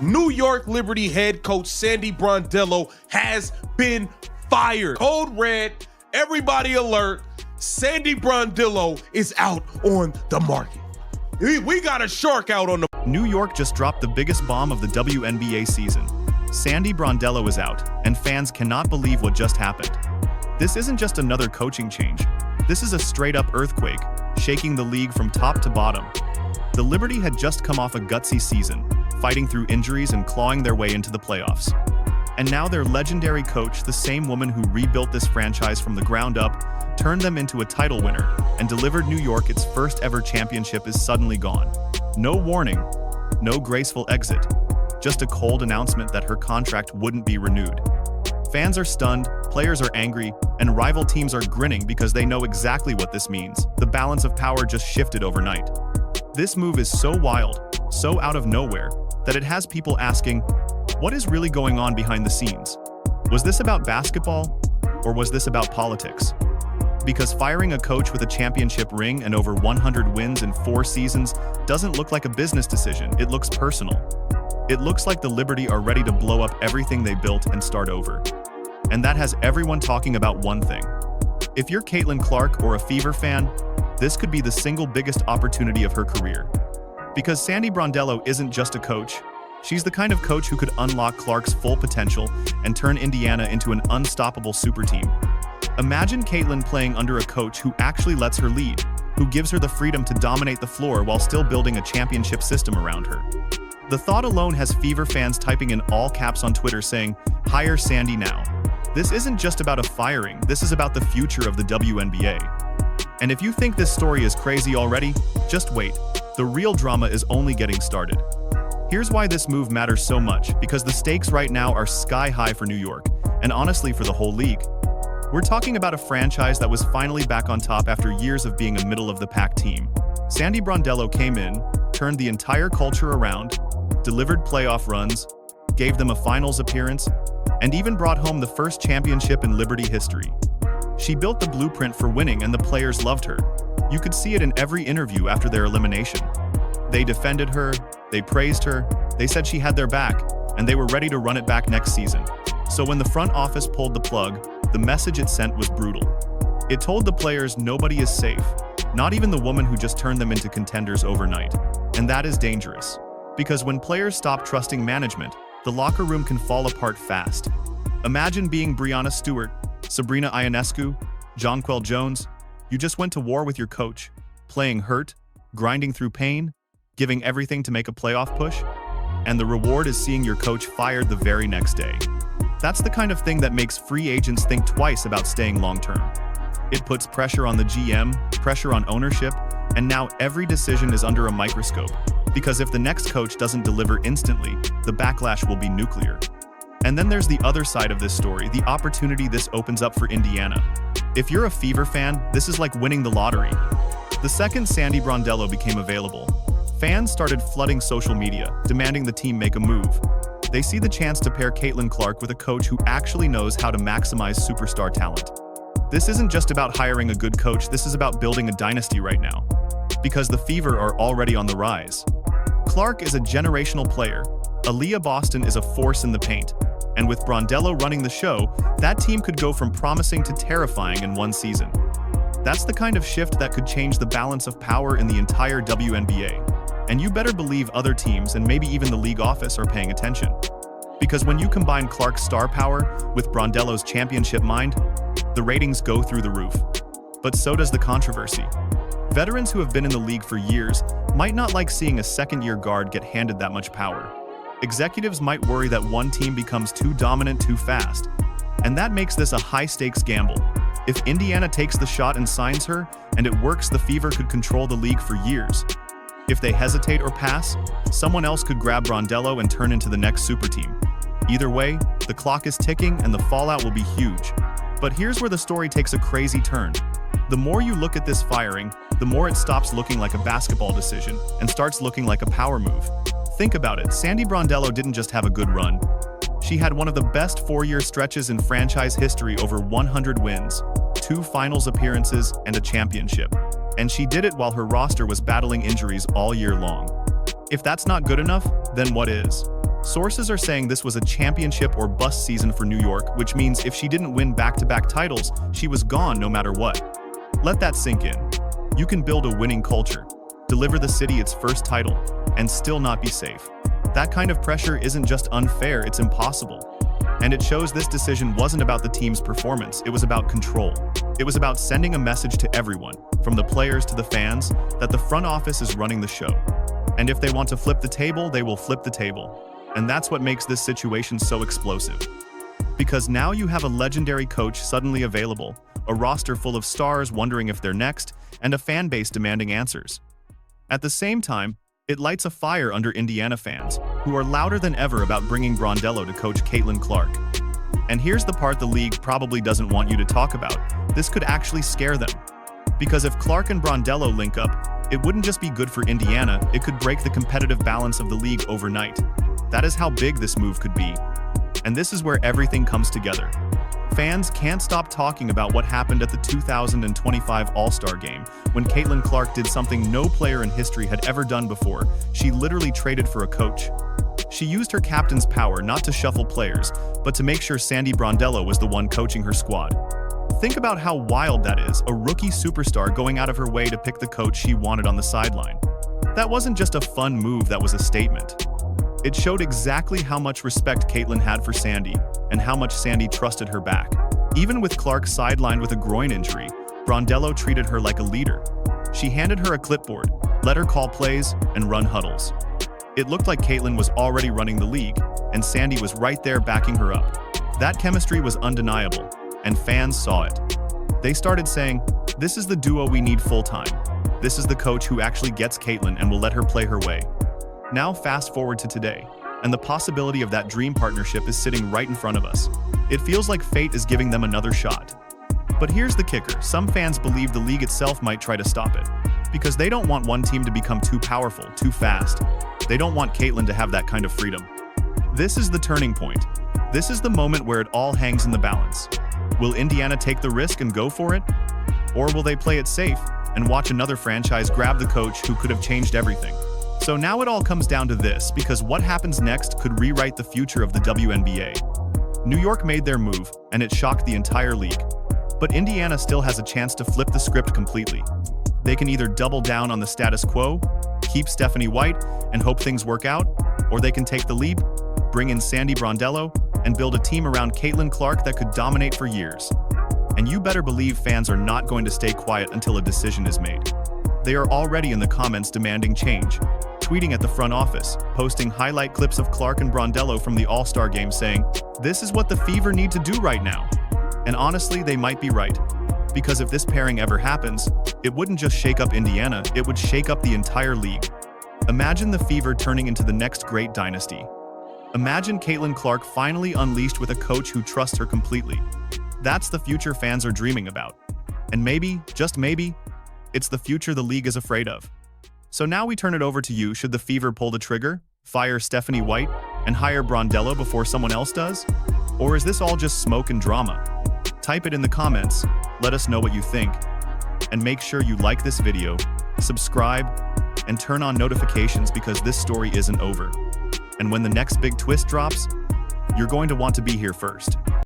New York Liberty head coach Sandy Brondello has been fired. Code red, everybody alert. Sandy Brondello is out on the market. We got a shark out on the... New York just dropped the biggest bomb of the WNBA season. Sandy Brondello is out, and fans cannot believe what just happened. This isn't just another coaching change. This is a straight-up earthquake, shaking the league from top to bottom. The Liberty had just come off a gutsy season, fighting through injuries and clawing their way into the playoffs. And now their legendary coach, the same woman who rebuilt this franchise from the ground up, turned them into a title winner and delivered New York its first ever championship, is suddenly gone. No warning, no graceful exit, just a cold announcement that her contract wouldn't be renewed. Fans are stunned, players are angry, and rival teams are grinning because they know exactly what this means. The balance of power just shifted overnight. This move is so wild, so out of nowhere, that it has people asking, what is really going on behind the scenes? Was this about basketball, or was this about politics? Because firing a coach with a championship ring and over 100 wins in 4 seasons doesn't look like a business decision, it looks personal. It looks like the Liberty are ready to blow up everything they built and start over. And that has everyone talking about one thing. If you're Caitlin Clark or a Fever fan, this could be the single biggest opportunity of her career. Because Sandy Brondello isn't just a coach, she's the kind of coach who could unlock Clark's full potential and turn Indiana into an unstoppable super team. Imagine Caitlin playing under a coach who actually lets her lead, who gives her the freedom to dominate the floor while still building a championship system around her. The thought alone has Fever fans typing in all caps on Twitter saying, "Hire Sandy now." This isn't just about a firing, this is about the future of the WNBA. And if you think this story is crazy already, just wait. The real drama is only getting started. Here's why this move matters so much, because the stakes right now are sky high for New York, and honestly for the whole league. We're talking about a franchise that was finally back on top after years of being a middle-of-the-pack team. Sandy Brondello came in, turned the entire culture around, delivered playoff runs, gave them a finals appearance, and even brought home the first championship in Liberty history. She built the blueprint for winning and the players loved her. You could see it in every interview after their elimination. They defended her, they praised her, they said she had their back, and they were ready to run it back next season. So when the front office pulled the plug, the message it sent was brutal. It told the players nobody is safe, not even the woman who just turned them into contenders overnight. And that is dangerous. Because when players stop trusting management, the locker room can fall apart fast. Imagine being Breanna Stewart, Sabrina Ionescu, Jonquel Jones. You just went to war with your coach, playing hurt, grinding through pain, giving everything to make a playoff push, and the reward is seeing your coach fired the very next day. That's the kind of thing that makes free agents think twice about staying long-term. It puts pressure on the GM, pressure on ownership, and now every decision is under a microscope. Because if the next coach doesn't deliver instantly, the backlash will be nuclear. And then there's the other side of this story, the opportunity this opens up for Indiana. If you're a Fever fan, this is like winning the lottery. The second Sandy Brondello became available, fans started flooding social media, demanding the team make a move. They see the chance to pair Caitlin Clark with a coach who actually knows how to maximize superstar talent. This isn't just about hiring a good coach, this is about building a dynasty right now. Because the Fever are already on the rise. Clark is a generational player. Aaliyah Boston is a force in the paint. And with Brondello running the show, that team could go from promising to terrifying in one season. That's the kind of shift that could change the balance of power in the entire WNBA. And you better believe other teams and maybe even the league office are paying attention. Because when you combine Clark's star power with Brondello's championship mind, the ratings go through the roof. But so does the controversy. Veterans who have been in the league for years might not like seeing a second-year guard get handed that much power. Executives might worry that one team becomes too dominant too fast. And that makes this a high-stakes gamble. If Indiana takes the shot and signs her, and it works, the Fever could control the league for years. If they hesitate or pass, someone else could grab Brondello and turn into the next super team. Either way, the clock is ticking and the fallout will be huge. But here's where the story takes a crazy turn. The more you look at this firing, the more it stops looking like a basketball decision and starts looking like a power move. Think about it, Sandy Brondello didn't just have a good run. She had one of the best 4-year stretches in franchise history, over 100 wins, 2 finals appearances, and a championship. And she did it while her roster was battling injuries all year long. If that's not good enough, then what is? Sources are saying this was a championship or bust season for New York, which means if she didn't win back-to-back titles, she was gone no matter what. Let that sink in. You can build a winning culture, deliver the city its first title, and still not be safe. That kind of pressure isn't just unfair, it's impossible. And it shows this decision wasn't about the team's performance, it was about control. It was about sending a message to everyone, from the players to the fans, that the front office is running the show. And if they want to flip the table, they will flip the table. And that's what makes this situation so explosive. Because now you have a legendary coach suddenly available, a roster full of stars wondering if they're next, and a fan base demanding answers. At the same time, it lights a fire under Indiana fans, who are louder than ever about bringing Brondello to coach Caitlin Clark. And here's the part the league probably doesn't want you to talk about. This could actually scare them. Because if Clark and Brondello link up, it wouldn't just be good for Indiana, it could break the competitive balance of the league overnight. That is how big this move could be. And this is where everything comes together. Fans can't stop talking about what happened at the 2025 All-Star Game, when Caitlin Clark did something no player in history had ever done before. She literally traded for a coach. She used her captain's power not to shuffle players, but to make sure Sandy Brondello was the one coaching her squad. Think about how wild that is, a rookie superstar going out of her way to pick the coach she wanted on the sideline. That wasn't just a fun move, that was a statement. It showed exactly how much respect Caitlin had for Sandy, and how much Sandy trusted her back. Even with Clark sidelined with a groin injury, Brondello treated her like a leader. She handed her a clipboard, let her call plays, and run huddles. It looked like Caitlin was already running the league, and Sandy was right there backing her up. That chemistry was undeniable, and fans saw it. They started saying, "This is the duo we need full-time. This is the coach who actually gets Caitlin and will let her play her way." Now fast forward to today, and the possibility of that dream partnership is sitting right in front of us. It feels like fate is giving them another shot. But here's the kicker, some fans believe the league itself might try to stop it, because they don't want one team to become too powerful, too fast. They don't want Caitlin to have that kind of freedom. This is the turning point. This is the moment where it all hangs in the balance. Will Indiana take the risk and go for it? Or will they play it safe and watch another franchise grab the coach who could have changed everything? So now it all comes down to this, because what happens next could rewrite the future of the WNBA. New York made their move, and it shocked the entire league. But Indiana still has a chance to flip the script completely. They can either double down on the status quo, keep Stephanie White, and hope things work out, or they can take the leap, bring in Sandy Brondello, and build a team around Caitlin Clark that could dominate for years. And you better believe fans are not going to stay quiet until a decision is made. They are already in the comments demanding change, tweeting at the front office, posting highlight clips of Clark and Brondello from the All-Star Game saying, "This is what the Fever need to do right now." And honestly, they might be right. Because if this pairing ever happens, it wouldn't just shake up Indiana, it would shake up the entire league. Imagine the Fever turning into the next great dynasty. Imagine Caitlin Clark finally unleashed with a coach who trusts her completely. That's the future fans are dreaming about. And maybe, just maybe, it's the future the league is afraid of. So now we turn it over to you. Should the Fever pull the trigger, fire Stephanie White, and hire Brondello before someone else does? Or is this all just smoke and drama? Type it in the comments, let us know what you think. And make sure you like this video, subscribe, and turn on notifications because this story isn't over. And when the next big twist drops, you're going to want to be here first.